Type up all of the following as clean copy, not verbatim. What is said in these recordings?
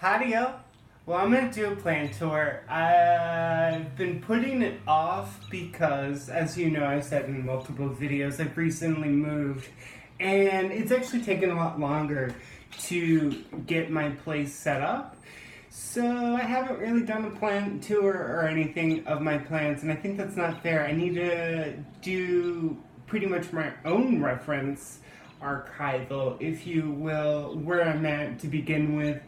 Howdy-o. Well, I'm going to do a plant tour. I've been putting it off because, as you know, I've said in multiple videos, I've recently moved. And it's actually taken a lot longer to get my place set up. So I haven't really done a plant tour or anything of my plants, and I think that's not fair. I need to do pretty much my own reference archival, if you will, where I'm at to begin with,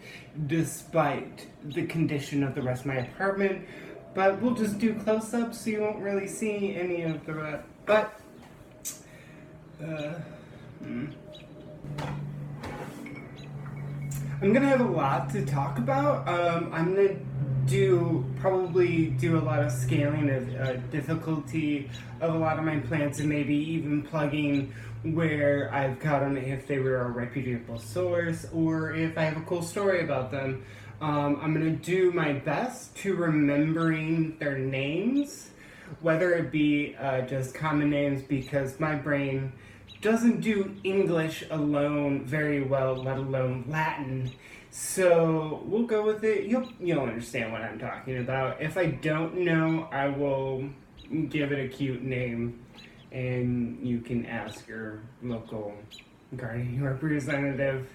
despite the condition of the rest of my apartment. But we'll just do close-ups so you won't really see any of the rest. But I'm gonna have a lot to talk about. I'm gonna probably do a lot of scaling of difficulty of a lot of my plants, and maybe even plugging where I've got them if they were a reputable source or if I have a cool story about them. I'm gonna do my best to remembering their names, whether it be just common names, because my brain doesn't do English alone very well, let alone Latin. So we'll go with it. You'll understand what I'm talking about. If I don't know, I will give it a cute name, and you can ask your local gardening representative.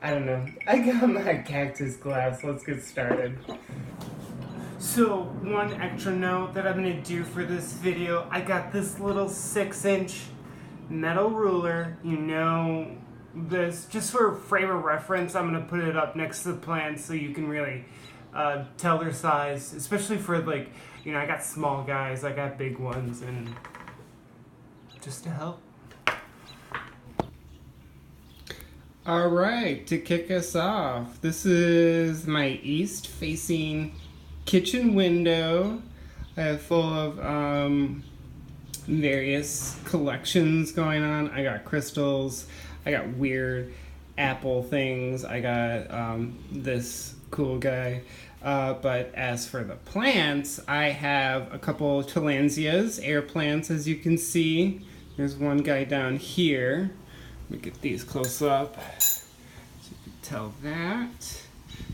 I don't know. I got my cactus glass. Let's get started. So, one extra note that I'm going to do for this video, I got this little 6-inch metal ruler. You know, this just for frame of reference. I'm going to put it up next to the plants so you can really tell their size, especially for, like, you know, I got small guys, I got big ones, and just to help. All right, to kick us off, this is my east-facing kitchen window. I have full of various collections going on. I got crystals, I got weird apple things, I got this cool guy. But as for the plants, I have a couple tillandsias, air plants, as you can see. There's one guy down here. Let me get these close up so you can tell that.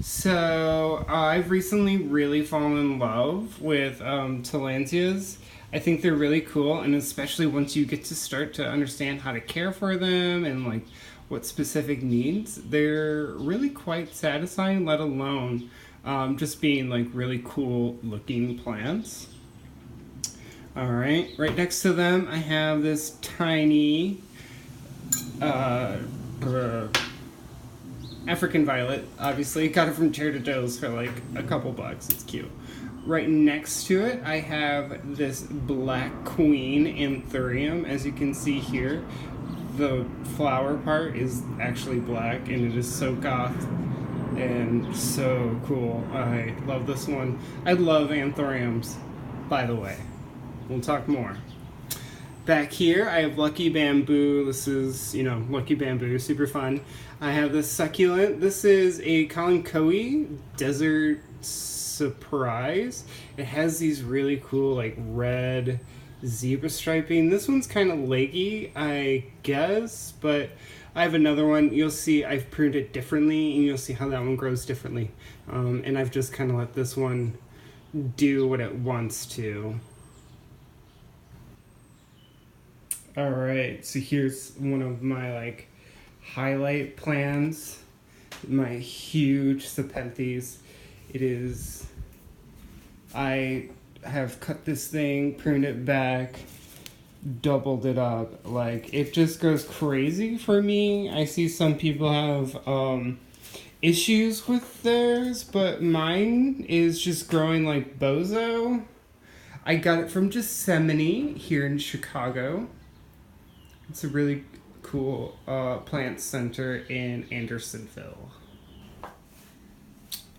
So I've recently really fallen in love with tillandsias. I think they're really cool, and especially once you get to start to understand how to care for them and like what specific needs, they're really quite satisfying, let alone just being like really cool looking plants. Alright, right next to them I have this tiny African violet. Obviously got it from Trader Joe's for like a couple bucks. It's cute. Right next to it I have this black queen anthurium. As you can see here, the flower part is actually black, and it is so goth and so cool. I love this one. I love anthuriums, by the way. We'll talk more. Back here, I have Lucky Bamboo. This is, you know, Lucky Bamboo, super fun. I have this succulent. This is a Kalanchoe Desert Surprise. It has these really cool, like, red zebra striping. This one's kind of leggy, I guess, but I have another one. You'll see I've pruned it differently, and you'll see how that one grows differently. And I've just kind of let this one do what it wants to. Alright, so here's one of my like highlight plants. My huge Nepenthes. I have cut this thing, pruned it back, doubled it up. Like, it just goes crazy for me. I see some people have issues with theirs, but mine is just growing like bozo. I got it from Yosemite here in Chicago. It's a really cool plant center in Andersonville.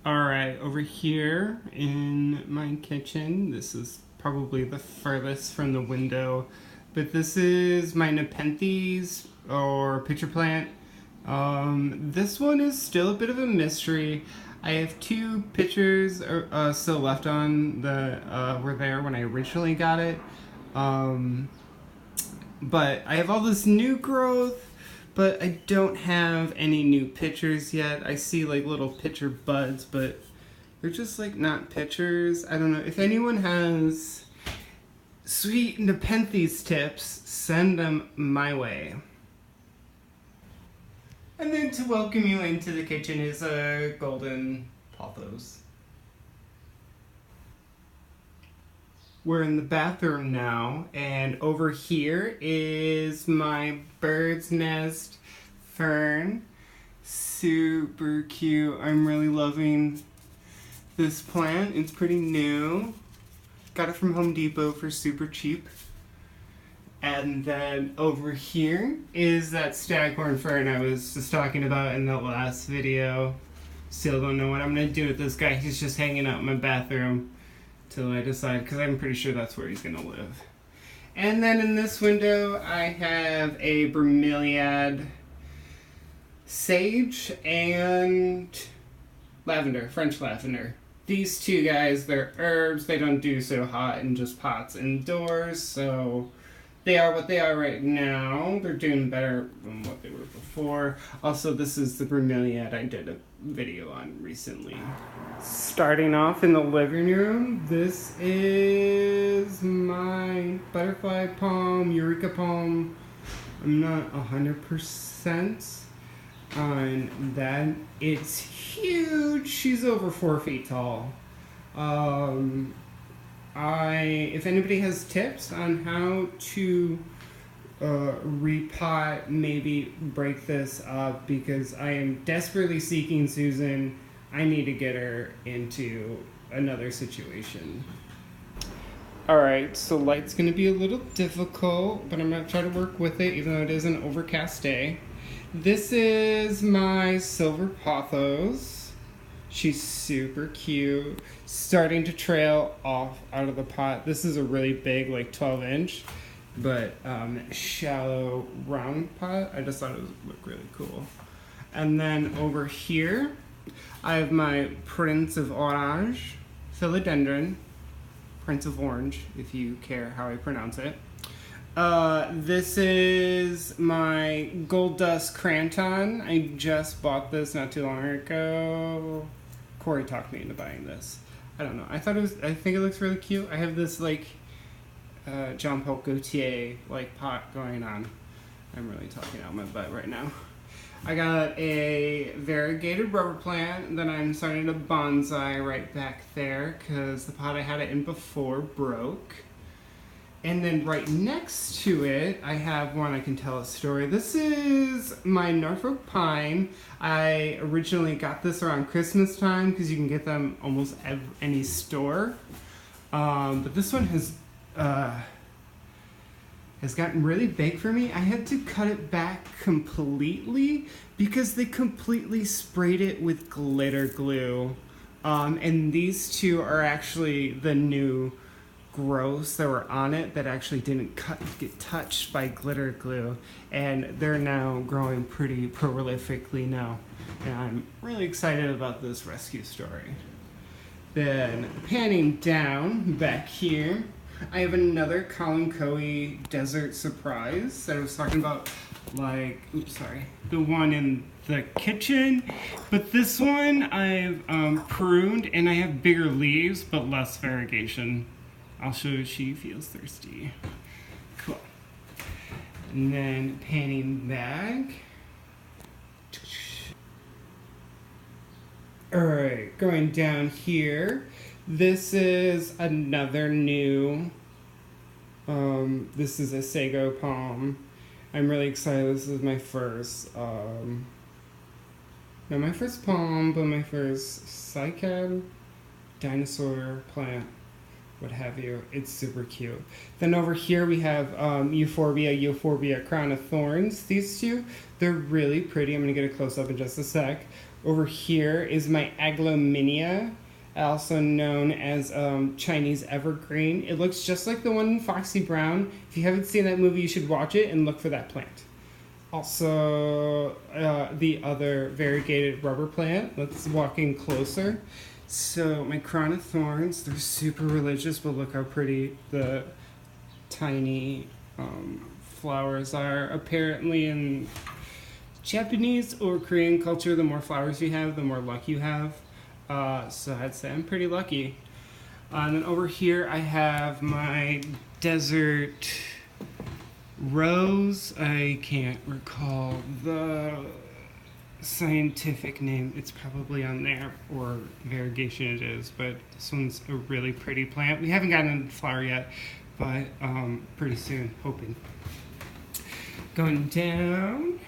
Alright, over here in my kitchen, this is probably the furthest from the window, but this is my Nepenthes, or pitcher plant. This one is still a bit of a mystery. I have 2 pitchers still left on the were there when I originally got it. But I have all this new growth, but I don't have any new pictures yet. I see like little picture buds, but they're just like not pictures. I don't know. If anyone has sweet Nepenthes tips, send them my way. And then to welcome you into the kitchen is a golden pothos. We're in the bathroom now, and over here is my bird's nest fern. Super cute. I'm really loving this plant. It's pretty new. Got it from Home Depot for super cheap. And then over here is that staghorn fern I was just talking about in the last video. Still don't know what I'm gonna do with this guy. He's just hanging out in my bathroom till I decide, because I'm pretty sure that's where he's gonna live. And then in this window I have a bromeliad, sage, and lavender, French lavender. These two guys, they're herbs. They don't do so hot in just pots indoors, so they are what they are right now. They're doing better than what they were before. Also, this is the bromeliad I did a video on recently. Starting off in the living room, this is my butterfly palm, eureka palm. I'm not 100% on that. It's huge. She's over 4 feet tall. If anybody has tips on how to repot, maybe break this up, because I am desperately seeking Susan. I need to get her into another situation. Alright, so light's going to be a little difficult, but I'm going to try to work with it, even though it is an overcast day. This is my silver pothos. She's super cute. Starting to trail off out of the pot. This is a really big, like 12-inch, but shallow round pot. I just thought it would look really cool. And then over here, I have my Prince of Orange philodendron. Prince of Orange, if you care how I pronounce it. This is my Gold Dust Cranton. I just bought this not too long ago. Corey talked me into buying this. I don't know. I think it looks really cute. I have this like Jean Paul Gaultier like pot going on. I'm really talking out my butt right now. I got a variegated rubber plant that I'm starting to bonsai right back there because the pot I had it in before broke. And then right next to it, I have one I can tell a story. This is my Norfolk Pine. I originally got this around Christmas time because you can get them almost any store. But this one has gotten really big for me. I had to cut it back completely because they completely sprayed it with glitter glue. And these two are actually the new growths that were on it that actually didn't get touched by glitter glue, and they're now growing pretty prolifically now, and I'm really excited about this rescue story. Then panning down back here, I have another Colin Coey Desert Surprise that I was talking about, like, the one in the kitchen, but this one I've pruned and I have bigger leaves but less variegation. I'll show you she feels thirsty. Cool. And then panning back. Alright, going down here. This is another new, this is a sago palm. I'm really excited. This is my first, not my first palm, but my first cycad dinosaur plant. What have you. It's super cute. Then over here we have Euphorbia Crown of Thorns. These two, they're really pretty. I'm going to get a close-up in just a sec. Over here is my Aglominia, also known as Chinese Evergreen. It looks just like the one in Foxy Brown. If you haven't seen that movie, you should watch it and look for that plant. Also, the other variegated rubber plant. Let's walk in closer. So my crown of thorns, they're super religious, but look how pretty the tiny flowers are. Apparently in Japanese or Korean culture, the more flowers you have, the more luck you have. So I'd say I'm pretty lucky. And then over here I have my desert rose. I can't recall the scientific name. It's probably on there, or variegation it is, but this one's a really pretty plant. We haven't gotten a flower yet, but pretty soon, hoping. Going down.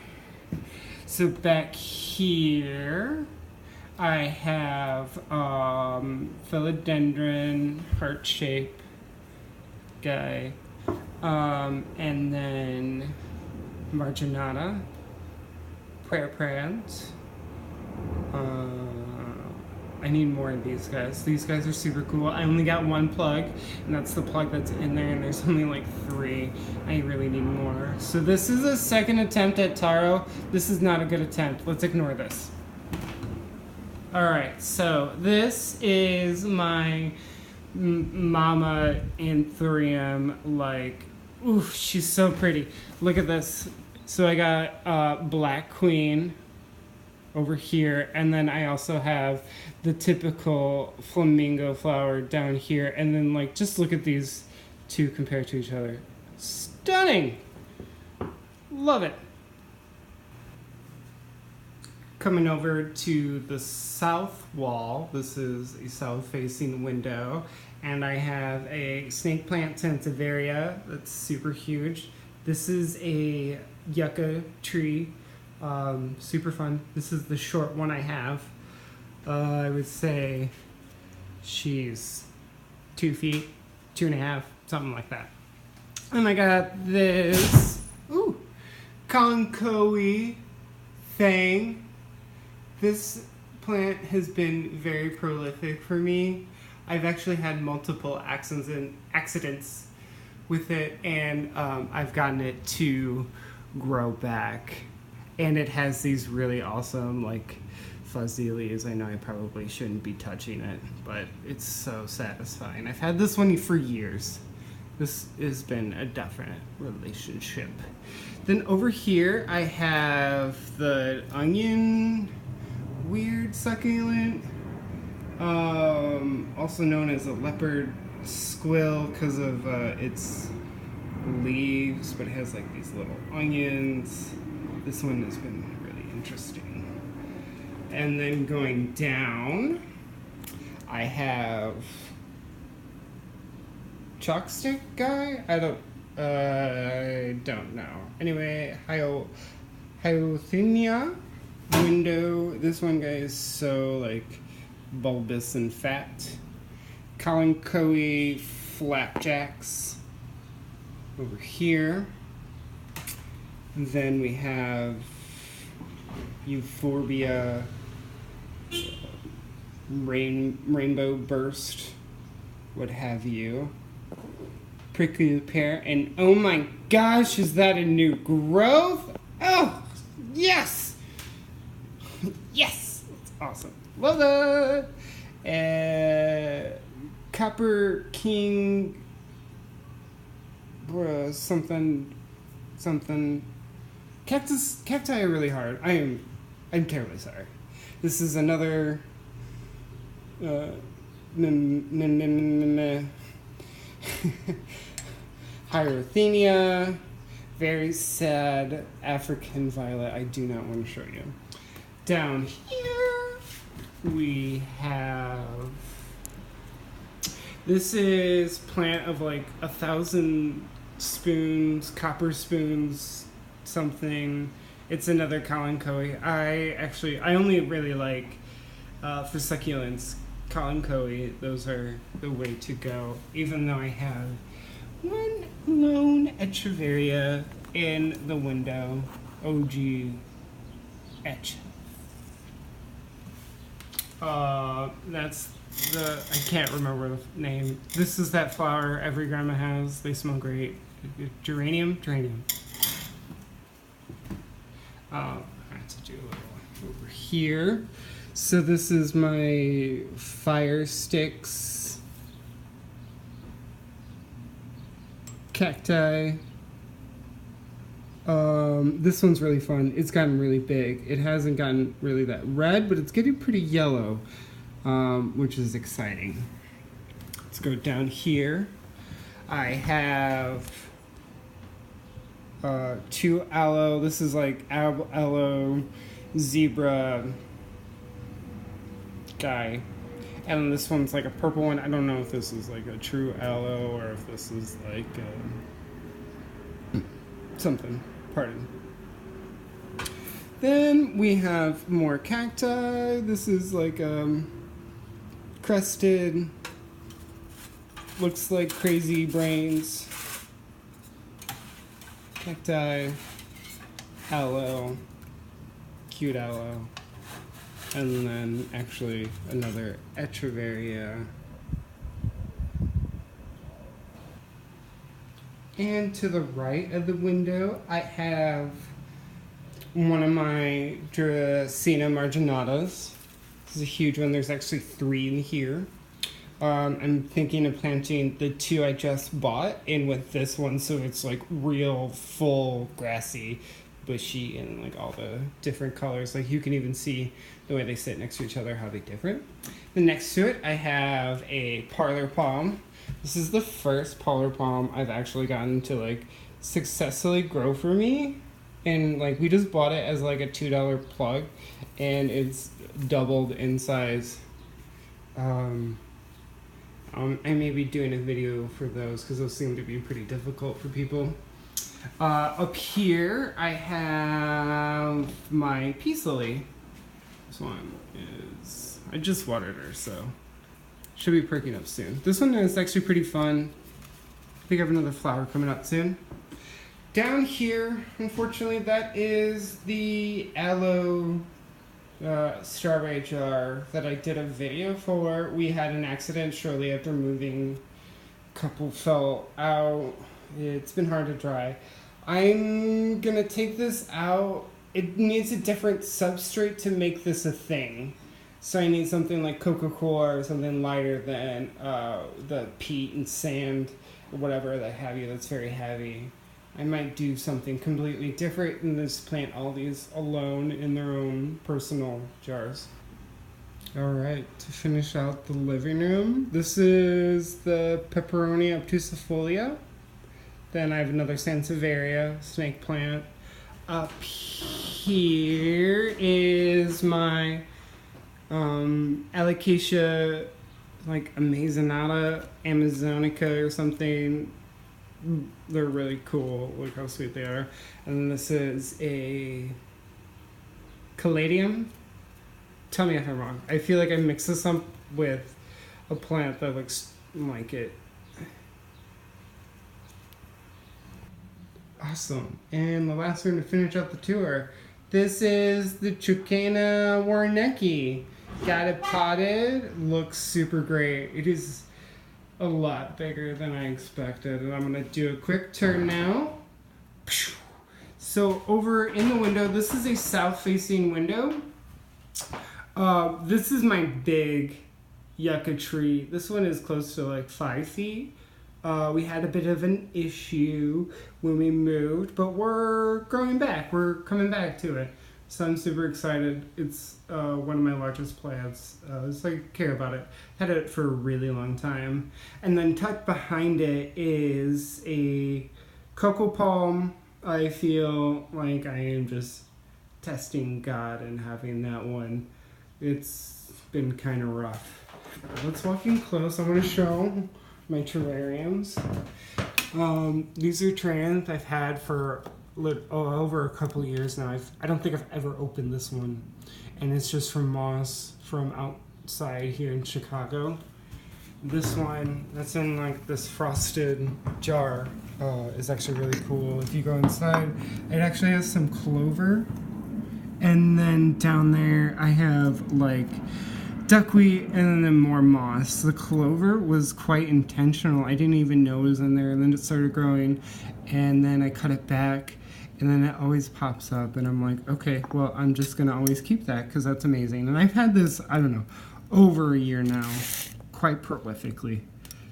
So back here, I have philodendron heart shape guy, and then marginata, prayer plant. I need more of these guys. These guys are super cool. I only got one plug, and that's the plug that's in there, and there's only like 3. I really need more. So this is a second attempt at taro. This is not a good attempt. Let's ignore this. Alright, so this is my mama anthurium, like, oof, she's so pretty. Look at this. So I got Black Queen over here, and then I also have the typical flamingo flower down here, and then like just look at these two compared to each other. Stunning! Love it. Coming over to the south wall, this is a south-facing window, and I have a snake plant sansevieria that's super huge. This is a yucca tree. Super fun. This is the short one I have. I would say she's 2 feet, 2.5, something like that. And I got this, Kalanchoe thing. This plant has been very prolific for me. I've actually had multiple accidents with it, and I've gotten it to grow back. And it has these really awesome, like, fuzzy leaves. I know I probably shouldn't be touching it, but it's so satisfying. I've had this one for years. This has been a definite relationship. Then over here, I have the onion weird succulent, also known as a leopard squill because of its leaves, but it has like these little onions. This one has been really interesting. And then going down, I have chalkstick guy. I don't know. Anyway, Hyothenia window. This one guy is so like bulbous and fat. Kalanchoe flapjacks over here. And then we have Euphorbia rainbow burst, what have you. Prickly pear, and oh my gosh, is that a new growth? Oh, yes! Yes! That's awesome. Love it! Copper King, something. Cacti are really hard. I'm terribly sorry. This is another Hyothenia, very sad African violet. I do not want to show you. Down here we have, this is plant of like 1,000 spoons, copper spoons, something. It's another Kalanchoe. I only really like for succulents, Kalanchoe. Those are the way to go. Even though I have one lone Echeveria in the window, OG Etch. That's the, I can't remember the name. This is that flower every grandma has. They smell great. Geranium. I have to do a little over here. So this is my fire sticks, cacti, This one's really fun. It's gotten really big. It hasn't gotten really that red, but it's getting pretty yellow, which is exciting. Let's go down here. I have 2 aloe. This is like aloe zebra guy. And this one's like a purple one. I don't know if this is like a true aloe or if this is like something. Pardon. Then we have more cacti. This is like crested. Looks like crazy brains. Cacti. Aloe. Cute aloe. And then actually another Echeveria. And to the right of the window, I have one of my Dracena marginatas. This is a huge one. There's actually 3 in here. I'm thinking of planting the 2 I just bought in with this one, so it's like real full grassy, bushy, and like all the different colors. Like you can even see the way they sit next to each other, how they're different. Then next to it, I have a parlor palm. This is the first parlor palm I've actually gotten to like successfully grow for me. And like we just bought it as like a $2 plug, and it's doubled in size. I may be doing a video for those because those seem to be pretty difficult for people. Up here, I have my peace lily. This one is, I just watered her, so should be perking up soon. This one is actually pretty fun. I think I have another flower coming up soon. Down here, unfortunately, that is the aloe strawberry jar that I did a video for. We had an accident shortly after moving. A couple fell out. It's been hard to dry. I'm gonna take this out. It needs a different substrate to make this a thing. So I need something like Coca-Cola or something lighter than the peat and sand or whatever that have you that's very heavy. I might do something completely different and just plant all these alone in their own personal jars. Alright, to finish out the living room, this is the Pepperoni obtusifolia. Then I have another Sansevieria snake plant. Up here is my Alocasia, like Amazonata, Amazonica or something. They're really cool. Look how sweet they are. And this is a Caladium. Tell me if I'm wrong. I feel like I mixed this up with a plant that looks like it. Awesome. And the last one to finish up the tour. This is the Chucana Warnecki. Got it potted. Looks super great. It is a lot bigger than I expected. And I'm going to do a quick turn now. So over in the window, this is a south-facing window. This is my big yucca tree. This one is close to like 5 feet. We had a bit of an issue when we moved, but we're growing back. We're coming back to it. So I'm super excited. It's one of my largest plants. So I care about it. Had it for a really long time. And then tucked behind it is a cocoa palm. I feel like I am just testing God and having that one. It's been kind of rough. Let's walk in close. I want to show my terrariums. These are terrariums I've had for over a couple of years now. I don't think I've ever opened this one, and it's just from moss from outside here in Chicago. This one that's in like this frosted jar is actually really cool. If you go inside, it actually has some clover, and then down there I have like duckweed and then more moss. The clover was quite intentional. I didn't even know it was in there, and then it started growing, and then I cut it back, and then it always pops up, and I'm like, okay, well, I'm just gonna always keep that because that's amazing. And I've had this, I don't know, over a year now, quite prolifically.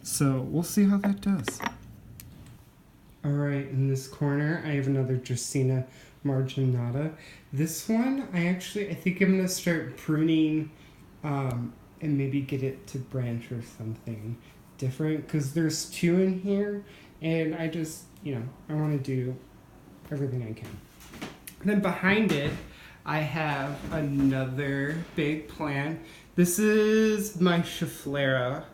So we'll see how that does. Alright, in this corner, I have another Dracaena marginata. This one, I think I'm going to start pruning and maybe get it to branch or something different, because there's two in here, and I just, I want to do everything I can. Then behind it, I have another big plant. This is my Schefflera.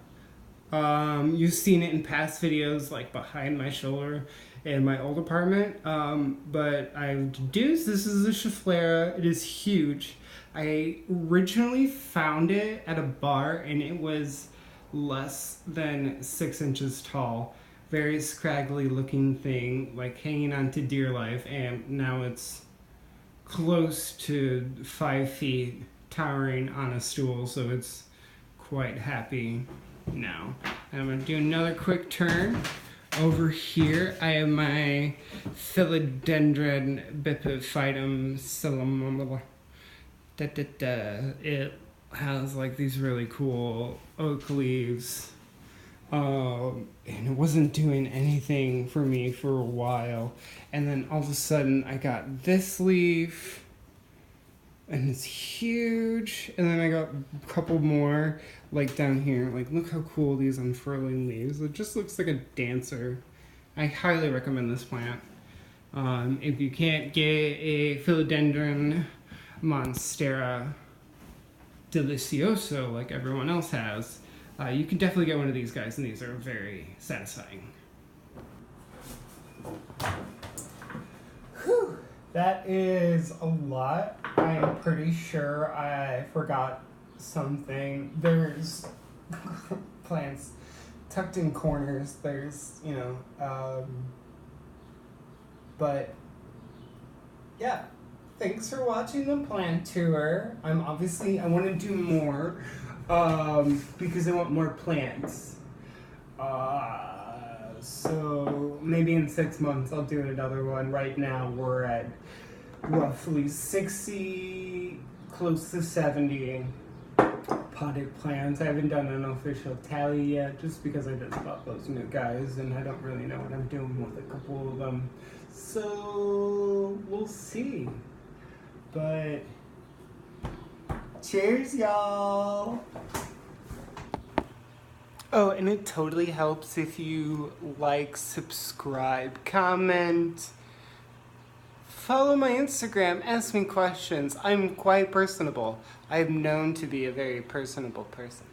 You've seen it in past videos, like behind my shoulder in my old apartment. But I've deduced this is a Schefflera. It is huge. I originally found it at a bar and it was less than 6 inches tall. Very scraggly looking thing, like hanging on to dear life, and now it's close to 5 feet, towering on a stool, so it's quite happy now. I'm going to do another quick turn. Over here, I have my Philodendron bipophytum silum. It has like these really cool oak leaves. And it wasn't doing anything for me for a while. And then all of a sudden, I got this leaf. And it's huge. And then I got a couple more, like down here. Like, look how cool these unfurling leaves. It just looks like a dancer. I highly recommend this plant. If you can't get a Philodendron monstera delicioso like everyone else has, you can definitely get one of these guys, and these are very satisfying. Whew. That is a lot. I'm pretty sure I forgot something. There's plants tucked in corners. There's, but yeah. Thanks for watching the plant tour. I want to do more because I want more plants. So maybe in 6 months I'll do another one. Right now we're at roughly 60, close to 70 potted plants. I haven't done an official tally yet, just because I just bought those new guys and I don't really know what I'm doing with a couple of them. So we'll see. But cheers, y'all. Oh, and it totally helps if you like, subscribe, comment, follow my Instagram, ask me questions. I'm quite personable. I'm known to be a very personable person.